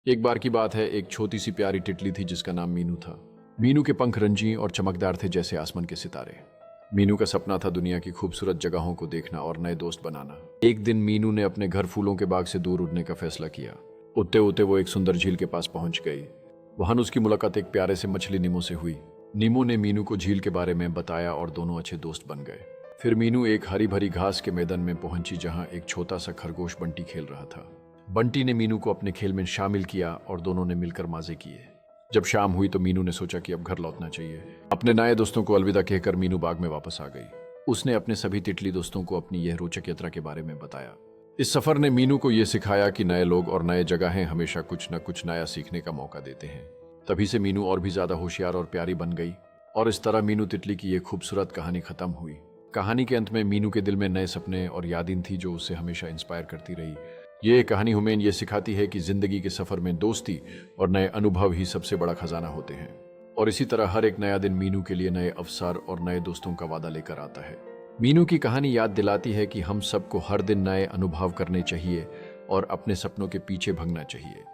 एक बार की बात है, एक छोटी सी प्यारी तितली थी जिसका नाम मीनू था। मीनू के पंख रंजीन और चमकदार थे जैसे आसमान के सितारे। मीनू का सपना था दुनिया की खूबसूरत जगहों को देखना और नए दोस्त बनाना। एक दिन मीनू ने अपने घर फूलों के बाग से दूर उड़ने का फैसला किया। उड़ते उड़ते वो एक सुंदर झील के पास पहुंच गई। वहां उसकी मुलाकात एक प्यारे से मछली नीमू से हुई। नीमू ने मीनू को झील के बारे में बताया और दोनों अच्छे दोस्त बन गए। फिर मीनू एक हरी भरी घास के मैदान में पहुंची जहां एक छोटा सा खरगोश बंटी खेल रहा था। बंटी ने मीनू को अपने खेल में शामिल किया और दोनों ने मिलकर मजे किए। जब शाम हुई तो मीनू ने सोचा कि अब घर लौटना चाहिए। अपने नए दोस्तों को अलविदा कहकर मीनू बाग में वापस आ गई। उसने अपने सभी तितली दोस्तों को अपनी यह रोचक यात्रा के बारे में बताया। इस सफर ने मीनू को यह सिखाया कि नए लोग और नए जगहें हमेशा कुछ न कुछ नया सीखने का मौका देते हैं। तभी से मीनू और भी ज्यादा होशियार और प्यारी बन गई और इस तरह मीनू तितली की यह खूबसूरत कहानी खत्म हुई। कहानी के अंत में मीनू के दिल में नए सपने और यादें थी जो उसे हमेशा इंस्पायर करती रही। ये कहानी हमें ये सिखाती है कि जिंदगी के सफर में दोस्ती और नए अनुभव ही सबसे बड़ा खजाना होते हैं। और इसी तरह हर एक नया दिन मीनू के लिए नए अवसर और नए दोस्तों का वादा लेकर आता है। मीनू की कहानी याद दिलाती है कि हम सबको हर दिन नए अनुभव करने चाहिए और अपने सपनों के पीछे भागना चाहिए।